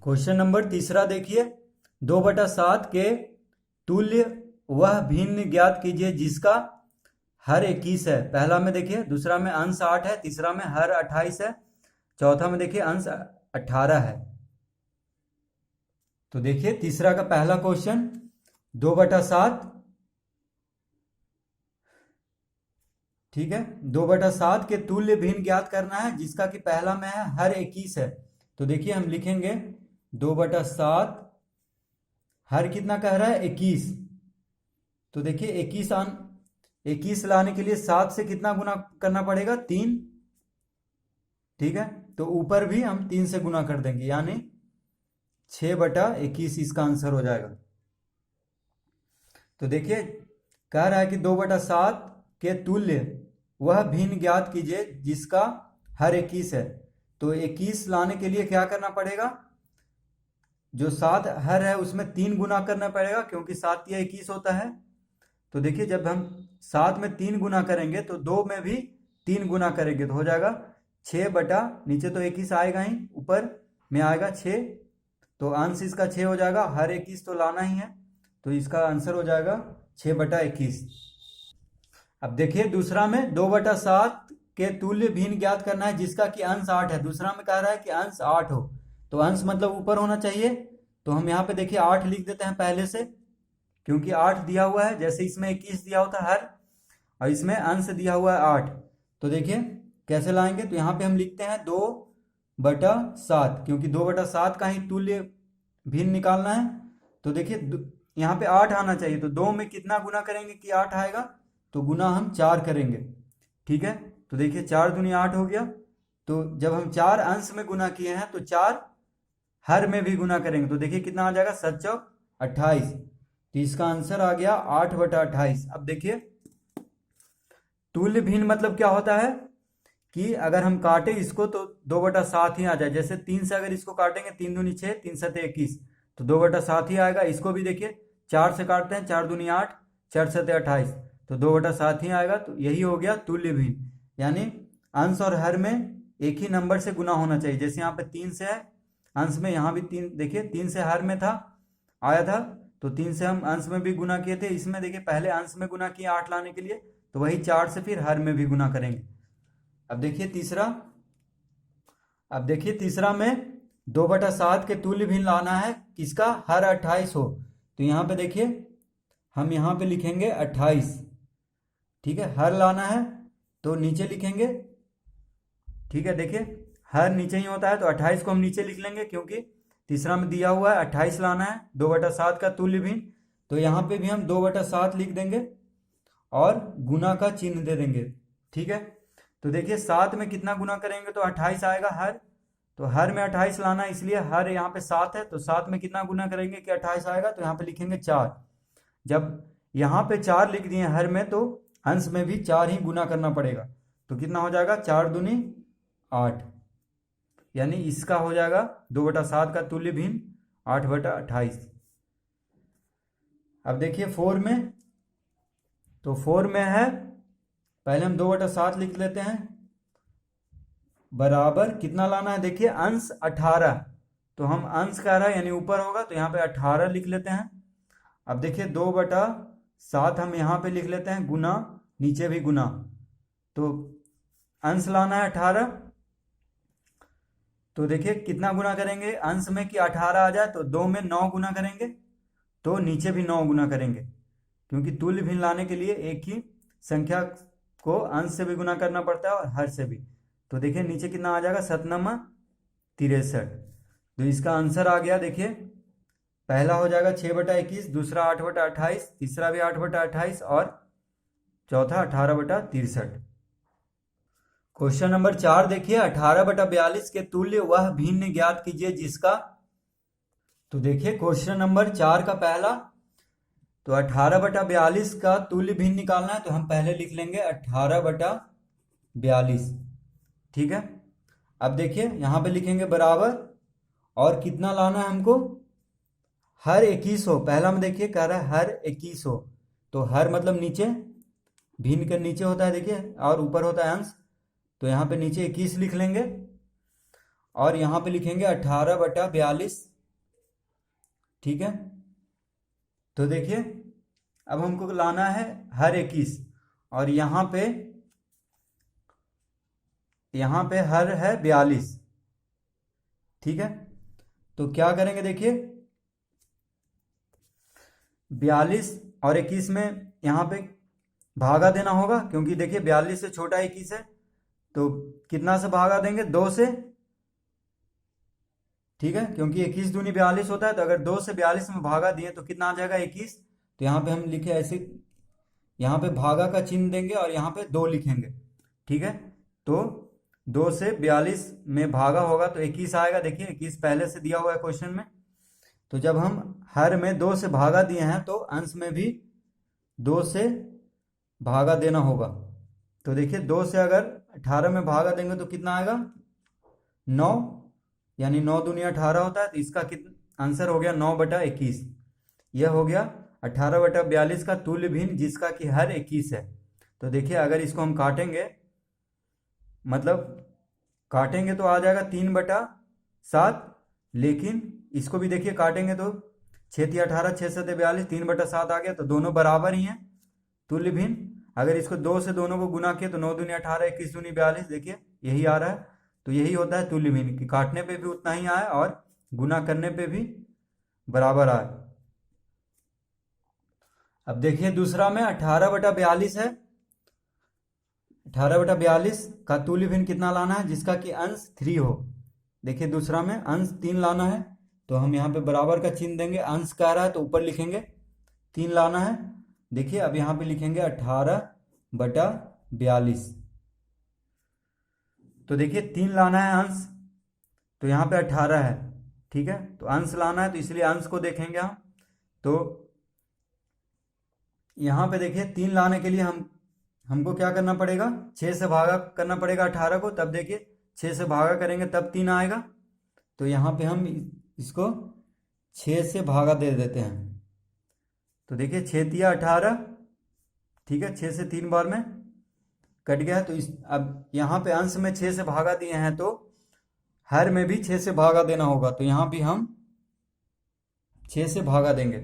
Question number तीसरा देखिए, 2/7 के तुल्य वह भिन्न ज्ञात कीजिए जिसका हर 21 है। पहला में देखिए, दूसरा में अंश 8 है, तीसरा में हर 28 है, चौथा में देखिए अंश 18 है। तो देखिए तीसरा का पहला क्वेश्चन, 2/7, ठीक है, 2/7 के तुल्य भिन्न ज्ञात करना है जिसका कि पहला में है हर 21 है। तो देखिए हम लिखेंगे 2/7 हर कितना कह रहा है 21। तो देखिए 21 लाने के लिए 7 से कितना गुना करना पड़ेगा 3, ठीक है। तो ऊपर भी हम 3 से गुना कर देंगे, यानी 6/21 इसका आंसर हो जाएगा। तो देखिए कह रहा है कि 2/7 के तुल्य वह भिन्न ज्ञात कीजिए जिसका हर 21 है। तो 21 लाने के लिए क्या करना पड़ेगा, जो 7 हर है उसमें 3 गुना करना पड़ेगा, क्योंकि 7 या 21 होता है। तो देखिए जब हम 7 में 3 गुना करेंगे तो 2 में भी 3 गुना करेंगे तो हो जाएगा 6 नीचे तो 21 आएगा ही, ऊपर में आएगा 6, तो अंश इसका 6 हो जाएगा, हर 21 तो लाना ही है, तो इसका आंसर हो जाएगा 6/21। अब देखिए दूसरा में 2/7 के तुल्य भिन्न ज्ञात करना है जिसका कि अंश 8 है। दूसरा में कह रहा है कि अंश 8 हो, तो अंश मतलब ऊपर होना चाहिए। तो हम यहाँ पे देखिए 8 लिख देते हैं पहले से, क्योंकि 8 दिया हुआ है, जैसे इसमें 21 दिया होता है हर, और इसमें अंश दिया हुआ है 8। तो देखिए कैसे लाएंगे, तो यहाँ पे हम लिखते हैं 2/7, क्योंकि 2/7 का ही तुल्य भिन्न निकालना है। तो देखिए यहाँ पे 8 आना चाहिए, तो 2 में कितना गुना करेंगे कि 8 आएगा, तो गुना हम 4 करेंगे, ठीक है। तो देखिए 4 दूनी 8 हो गया। तो जब हम 4 अंश में गुना किए हैं तो 4 हर में भी गुना करेंगे, तो देखिए कितना आ जाएगा 7 चौक 28। तो इसका आंसर आ गया 8/28। अब देखिए तुल्य भिन्न मतलब क्या होता है कि अगर हम काटे इसको तो 2/7 ही आ जाए। जैसे 3 से अगर इसको काटेंगे, 3 दूनी 6, 3 7 21, तो 2/7 ही आएगा। इसको भी देखिए 4 से काटते हैं, 4 दूनी 8, 4 7 28, तो 2/7 ही आएगा। तो यही हो गया तुल्य भिन्न, यानी अंश और हर में एक ही नंबर से गुना होना चाहिए। जैसे यहाँ पे 3 से है अंश में, यहाँ भी 3, देखिए 3 से हर में था आया था, तो 3 से हम अंश में भी गुना किए थे। इसमें देखिए पहले अंश में गुना किए 8 लाने के लिए, तो वही 4 से फिर हर में भी गुना करेंगे। अब देखिए तीसरा में 2/7 के तुल्य भिन्न लाना है किसका हर 28 हो। तो यहाँ पे देखिए हम यहाँ पे लिखेंगे 28, ठीक है। हर लाना है तो नीचे लिखेंगे, ठीक है। देखिए हर नीचे ही होता है, तो 28 को हम नीचे लिख लेंगे, क्योंकि तीसरा में दिया हुआ है 28 लाना है 2/7 का तुल्य भिन्न। तो यहाँ पे भी हम 2/7 लिख देंगे और गुना का चिन्ह दे देंगे, ठीक है। तो देखिए 7 में कितना गुना करेंगे तो 28 आएगा हर, तो हर में 28 लाना है, इसलिए हर यहाँ पे 7 है, तो 7 में कितना गुना करेंगे कि 28 आएगा, तो यहाँ पे लिखेंगे 4। जब यहाँ पे 4 लिख दिए हर में, तो अंश में भी 4 ही गुना करना पड़ेगा, तो कितना हो जाएगा 4 दूनी 8, यानी इसका हो जाएगा 2/7 का तुल्य भिन्न 8/28। अब देखिए 4 में, तो 4 में है, पहले हम 2/7 लिख लेते हैं, बराबर कितना लाना है, देखिए अंश 18, तो हम अंश कह रहा है यानी ऊपर होगा, तो यहाँ पे 18 लिख लेते हैं। अब देखिए 2/7 हम यहाँ पे लिख लेते हैं गुना, नीचे भी गुना, तो अंश लाना है 18, तो देखिए कितना गुना करेंगे अंश में कि 18 आ जाए, तो 2 में 9 गुना करेंगे, तो नीचे भी 9 गुना करेंगे, क्योंकि तुल्य भिन्न लाने के लिए एक ही संख्या को अंश से भी गुना करना पड़ता है और हर से भी। तो देखिए नीचे कितना आ जाएगा 7 9 63, तो इसका आंसर आ गया। देखिए पहला हो जाएगा 6/21, दूसरा 8/28, तीसरा भी 8/28 और चौथा 18/63। क्वेश्चन नंबर 4 देखिए, 18/42 के तुल्य वह भिन्न ज्ञात कीजिए जिसका। तो देखिए क्वेश्चन नंबर 4 का पहला, तो 18/42 का तुल्य भिन्न निकालना है, तो हम पहले लिख लेंगे 18/42, ठीक है। अब देखिए यहाँ पे लिखेंगे बराबर, और कितना लाना है हमको हर 21 हो। पहला में देखिए कह रहा है हर 21 हो, तो हर मतलब नीचे, भिन्न के नीचे होता है देखिए, और ऊपर होता है अंश, तो यहाँ पे नीचे 21 लिख लेंगे, और यहाँ पे लिखेंगे 18/42 ठीक है। तो देखिए अब हमको लाना है हर 21, और यहाँ पे हर है 42, ठीक है। तो क्या करेंगे, देखिए 42 और 21 में यहाँ पे भागा देना होगा, क्योंकि देखिए 42 से छोटा 21 है, तो कितना से भागा देंगे, 2 से, ठीक है, क्योंकि 21 दूनी 42 होता है, तो अगर 2 से 42 में भागा दिए तो कितना आ जाएगा, 21। तो यहाँ पे हम लिखे ऐसे, यहाँ पे भागा का चिन्ह देंगे और यहाँ पे 2 लिखेंगे, ठीक है। तो 2 से 42 में भागा होगा तो 21 आएगा। देखिए 21 पहले से दिया हुआ है क्वेश्चन में। तो जब हम हर में 2 से भागा दिए हैं तो अंश में भी 2 से भागा देना होगा। तो देखिए 2 से अगर 18 में भागा देंगे तो कितना आएगा, 9, यानी 9 दूनी 18 होता है। तो इसका कितना आंसर हो गया, 9/21। यह हो गया 18/42 का तुल्य भिन्न जिसका कि हर 21 है। तो देखिए अगर इसको हम काटेंगे, मतलब काटेंगे तो आ जाएगा 3/7, लेकिन इसको भी देखिए काटेंगे तो 6×18 6×7 42, 3/7 आ गया। तो दोनों बराबर ही हैं, तुल्य भिन्न। अगर इसको 2 से दोनों को गुना किए तो 9 दूनी 18, 21 दूनी 42, देखिए यही आ रहा है। तो यही होता है तुल्य भिन्न, कि काटने पे भी उतना ही आए और गुना करने पे भी बराबर आए। अब देखिए दूसरा में 18/42 है। 18/42 का तुल्य भिन्न कितना लाना है, जिसका कि अंश 3 हो। देखिए दूसरा में अंश 3 लाना है, तो हम यहाँ पे बराबर का चिन्ह देंगे। अंश कह रहा है तो ऊपर लिखेंगे 3 लाना है। देखिए अब यहाँ पे लिखेंगे 18/42। तो देखिए 3 लाना है अंश, तो यहाँ पे 18 है, ठीक है। तो अंश लाना है तो इसलिए अंश को देखेंगे हम। तो यहाँ पे देखिए 3 लाने के लिए हमको क्या करना पड़ेगा, 6 से भागा करना पड़ेगा 18 को। तब देखिए 6 से भागा करेंगे तब 3 आएगा। तो यहाँ पे हम इसको 6 से भागा दे देते हैं। तो देखिए 6×3 18, ठीक है, 6 से 3 बार में कट गया। तो अब यहाँ पे अंश में 6 से भागा दिए हैं तो हर में भी 6 से भागा देना होगा। तो यहाँ भी हम 6 से भागा देंगे,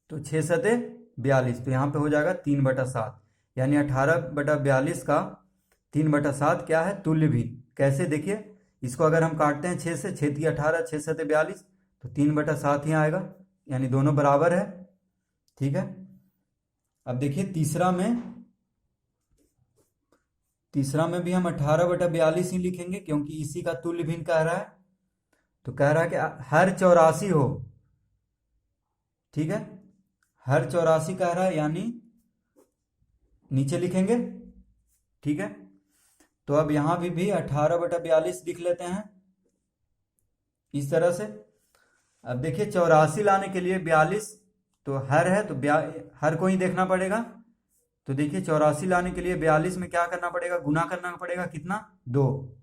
तो 6×7 42। तो यहाँ पे हो जाएगा 3/7, यानी 18/42 का 3/7 क्या है, तुल्य भिन्न। कैसे, देखिए इसको अगर हम काटते हैं 6 से, 6×3 18 6×7 42, तो 3/7 ही आएगा, यानी दोनों बराबर है, ठीक है। अब देखिए तीसरा में भी हम 18/42 ही लिखेंगे, क्योंकि इसी का तुल्य भिन्न कह रहा है। तो कह रहा है कि हर 84 हो, ठीक है, हर 84 कह रहा है, यानी नीचे लिखेंगे, ठीक है। तो अब यहां भी 18/42 लिख लेते हैं इस तरह से। अब देखिए 84 लाने के लिए 42 तो हर है, तो हर को ही देखना पड़ेगा। तो देखिए 84 लाने के लिए 42 में क्या करना पड़ेगा, गुना करना पड़ेगा, कितना, 2।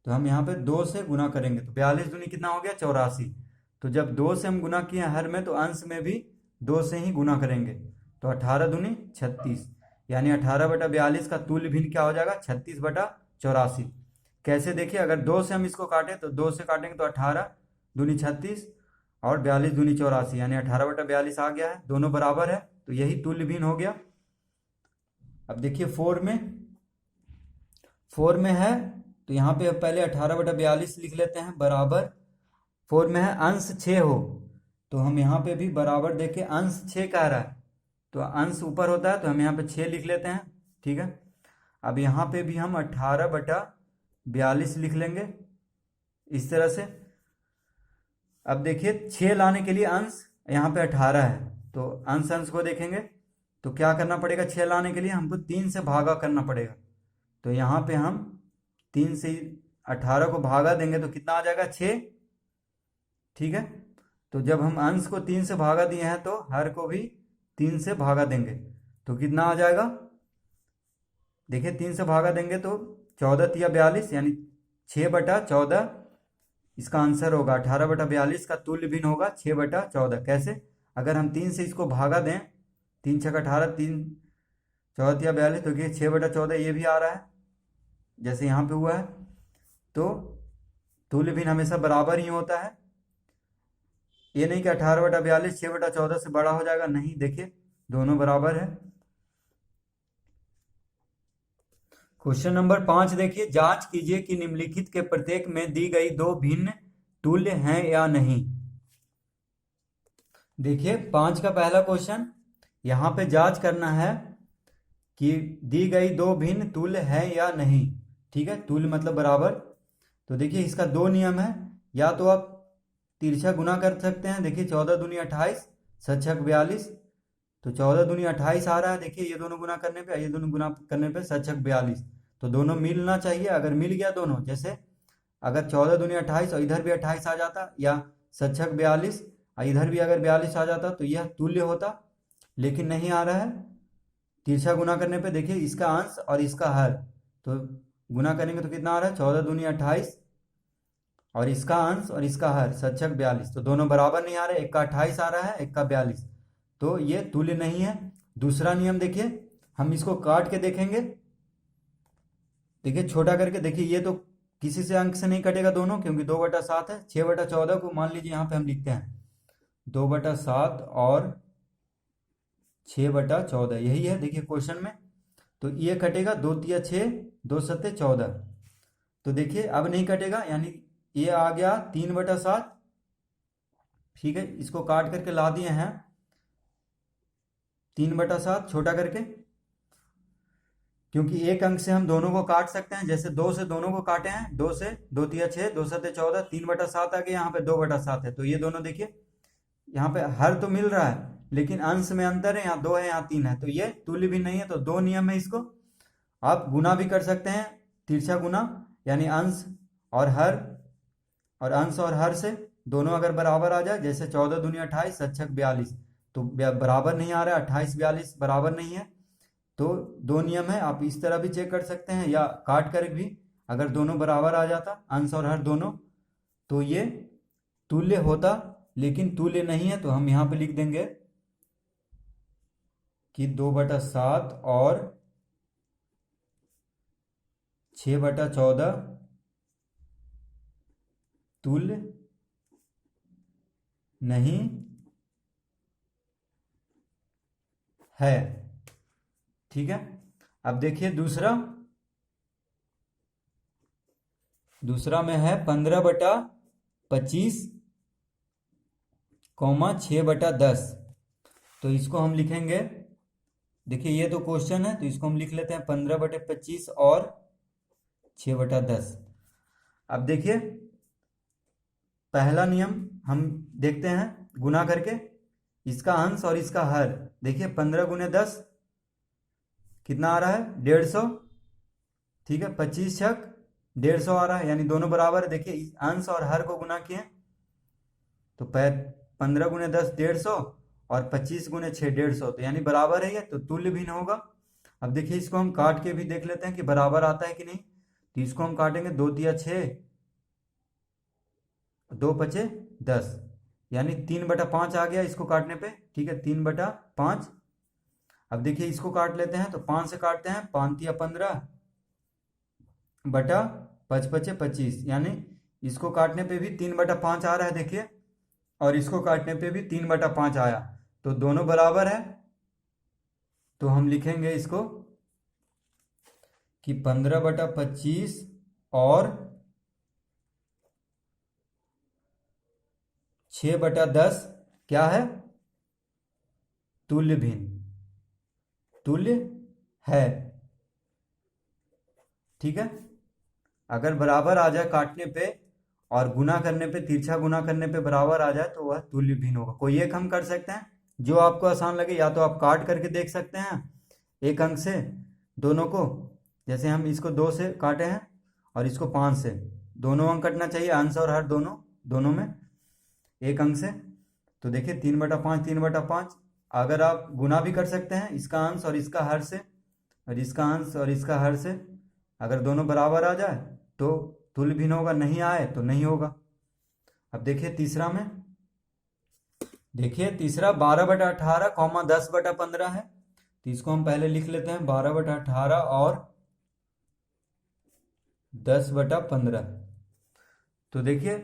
तो हम यहाँ पे 2 से गुना करेंगे, तो 42 दूनी कितना हो गया, 84। तो जब 2 से हम गुना किए हर में, तो अंश में भी 2 से ही गुना करेंगे। तो 18 दूनी 36, यानी 18/42 का तुल्य भिन्न क्या हो जाएगा, 36/84। कैसे, देखिए अगर 2 से हम इसको काटें तो 2 से काटेंगे तो 18 दूनी 36 और 42 दूनी 84, यानी 18/42 आ गया है, दोनों बराबर है। तो यही तुल्य भिन्न हो गया। अब देखिए 4 में है, तो यहाँ पे पहले 18/42 लिख लेते हैं बराबर। 4 में है अंश 6 हो, तो हम यहाँ पे भी बराबर देखे, अंश 6 कह रहा है तो अंश ऊपर होता है, तो हम यहाँ पे 6 लिख लेते हैं, ठीक है। अब यहाँ पे भी हम 18/42 लिख लेंगे इस तरह से। अब देखिए 6 लाने के लिए अंश यहाँ पे 18 है, तो अंश को देखेंगे तो क्या करना पड़ेगा, 6 लाने के लिए हमको 3 से भागा करना पड़ेगा। तो यहाँ पे हम 3 से 18 को भागा देंगे तो कितना आ जाएगा, 6, ठीक है। तो जब हम अंश को 3 से भागा दिए हैं तो हर को भी 3 से भागा देंगे, तो कितना आ जाएगा, देखिए 3 से भागा देंगे तो 14×42, यानी 6/14 इसका आंसर होगा। 18/42 का तुल्य भिन्न होगा 6/14। कैसे, अगर हम 3 से इसको भागा दें, 3 × 6 = 18, 3 14×42, तो 6/14 ये भी आ रहा है जैसे यहाँ पे हुआ है। तो तुल्य भिन्न हमेशा बराबर ही होता है। ये नहीं कि 18/42 6/14 से बड़ा हो जाएगा, नहीं, देखिए दोनों बराबर है। क्वेश्चन नंबर 5 देखिए, जांच कीजिए कि निम्नलिखित के प्रत्येक में दी गई दो भिन्न तुल्य हैं या नहीं। देखिए 5 का पहला क्वेश्चन, यहां पे जांच करना है कि दी गई दो भिन्न तुल्य है या नहीं। ठीक है, तुल्य मतलब बराबर। तो देखिए इसका दो नियम है, या तो आप तिरछा गुना कर सकते हैं। देखिए 14 दूनी 28, 7 छक 42, तो 14 दूनी 28 आ रहा है। देखिए ये दोनों गुना करने पे, ये दोनों गुना करने पे 7 छक 42, तो दोनों मिलना चाहिए। अगर मिल गया दोनों, जैसे अगर 14 दूनी 28 और इधर भी 28 आ जाता, या 7 छक 42 और इधर भी अगर 42 आ जाता, तो यह तुल्य होता, लेकिन नहीं आ रहा है। तिरछा गुना करने पे देखिए इसका अंश और इसका हर, तो गुना करेंगे तो कितना आ रहा है, 14 दूनी 28 और इसका अंश और इसका हर 7 छक 42, तो दोनों बराबर नहीं आ रहे। एक का 28 आ रहा है, एक का 42, तो ये तुल्य नहीं है। दूसरा नियम देखिए, हम इसको काट के देखेंगे। देखिए छोटा करके, देखिए ये तो किसी से अंक से नहीं कटेगा दोनों, क्योंकि 2/7 है। 6/14 को मान लीजिए यहाँ पे हम लिखते हैं 2/7 और 6/14, यही है देखिए क्वेश्चन में। तो ये कटेगा, 2 तिया 6, 2 सत्ते 14, तो देखिए अब नहीं कटेगा, यानी ये आ गया 3/7। ठीक है, इसको काट करके ला दिए हैं 3/7 छोटा करके, क्योंकि एक अंक से हम दोनों को काट सकते हैं। जैसे 2 से दोनों को काटे हैं, 2 से 2 तिया 6, 2 सत्ते 14, 3/7 आ गया, यहाँ पे 2/7 है। तो ये दोनों देखिए यहाँ पे हर तो मिल रहा है, लेकिन अंश में अंतर है, यहाँ 2 है यहाँ 3 है, तो ये तुल्य भी नहीं है। तो दो नियम है इसको। आप गुना भी कर सकते हैं, तिरछा गुना, यानी अंश और हर, और अंश और हर से दोनों अगर बराबर आ जाए, जैसे 14 दूनी 28, 7 छक 42, तो बराबर नहीं आ रहा है, 28 42 बराबर नहीं है। तो दो नियम है, आप इस तरह भी चेक कर सकते हैं, या काट कर भी, अगर दोनों बराबर आ जाता अंश और हर दोनों, तो ये तुल्य होता, लेकिन तुल्य नहीं है। तो हम यहाँ पे लिख देंगे कि 2/7 और 6/14 तुल्य नहीं है। ठीक है, अब देखिए दूसरा में है 15/25, 6/10। तो इसको हम लिखेंगे, देखिए ये तो क्वेश्चन है, तो इसको हम लिख लेते हैं 15/25 और 6/10। अब देखिए पहला नियम हम देखते हैं गुना करके, इसका अंश और इसका हर। देखिए 15 गुने 10 कितना आ रहा है, 150। ठीक है, 25 छक 150 आ रहा है, यानी दोनों बराबर है। देखिए इस अंश और हर को गुना किए, तो 15 गुने 10 150 और 25 गुने 6 150, तो यानी बराबर है ये, तो तुल्य भिन्न होगा। अब देखिए इसको हम काट के भी देख लेते हैं कि बराबर आता है कि नहीं। तो इसको हम काटेंगे, 2 तिया 6, 2 पचे 10, यानी 3/5 आ गया इसको काटने पे। ठीक है, 3/5। अब देखिए इसको काट लेते हैं, तो 5 से काटते हैं, 5 तिया 15 बटा 5 पचे 25, यानी इसको काटने पे भी 3/5 आ रहा है देखिए, और इसको काटने पे भी 3/5 आया, तो दोनों बराबर है। तो हम लिखेंगे इसको कि 15/25 और 6/10 क्या है, तुल्य भिन्न, तुल्य है। ठीक है, अगर बराबर आ जाए काटने पे और गुना करने पे, तिरछा गुना करने पे बराबर आ जाए, तो वह तुल्य भिन्न होगा। कोई एक हम कर सकते हैं, जो आपको आसान लगे, या तो आप काट करके देख सकते हैं एक अंक से दोनों को, जैसे हम इसको 2 से काटे हैं और इसको 5 से, दोनों अंक कटना चाहिए, अंश और हर दोनों में एक अंक से। तो देखिए 3/5 3/5। अगर आप गुना भी कर सकते हैं इसका अंश और इसका हर से, और इसका अंश और इसका हर से, अगर दोनों बराबर आ जाए तो तुल्य भिन्न होगा, नहीं आए तो नहीं होगा। अब देखिए तीसरा में, देखिए तीसरा 12/18, 10/15 है। तो इसको हम पहले लिख लेते हैं 12/18 और 10/15। तो देखिए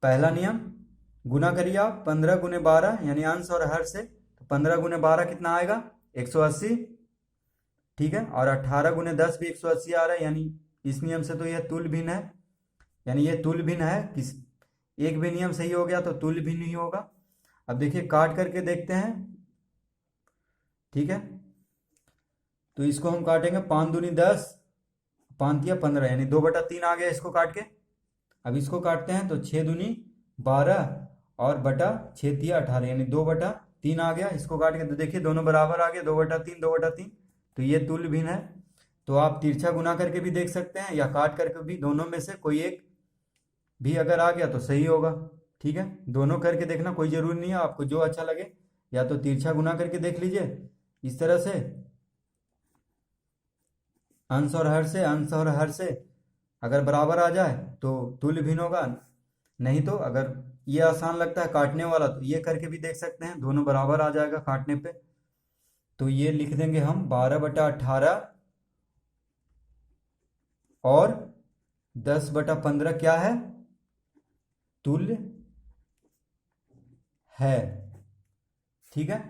पहला नियम, गुना करिए आप 15 गुने 12 यानी अंश और हर से, तो 15 गुने 12 कितना आएगा 180, ठीक है। और 18 गुने 10 भी 180 आ रहा है, यानी इस नियम से तो यह तुल्य भिन्न है, यानी यह तुल्य भिन्न है। किस एक भी नियम सही हो गया तो तुल्य भिन्न ही होगा। अब देखिए काट करके देखते हैं, ठीक है। तो इसको हम काटेंगे 5 दूनी 10, 5 तिया 15 यानी 2/3 आ गया इसको काट के। अब इसको काटते हैं तो 6 दूनी 12 और बटा 6 तिया 18 यानी 2/3 आ गया इसको काट के। तो देखिए दोनों बराबर आ गए, 2/3 2/3, तो ये तुल्य भिन्न है। तो आप तिरछा गुना करके भी देख सकते हैं या काट करके भी, दोनों में से कोई एक भी अगर आ गया तो सही होगा, ठीक है। दोनों करके देखना, कोई जरूरी नहीं है, आपको जो अच्छा लगे। या तो तिरछा गुना करके देख लीजिए इस तरह से, अंश और हर से, अंश और हर से अगर बराबर आ जाए तो तुल्य भिन्न होगा। नहीं तो अगर ये आसान लगता है काटने वाला तो ये करके भी देख सकते हैं, दोनों बराबर आ जाएगा काटने पे। तो ये लिख देंगे हम 12/18 और 10/15 क्या है, तुल्य है, ठीक है।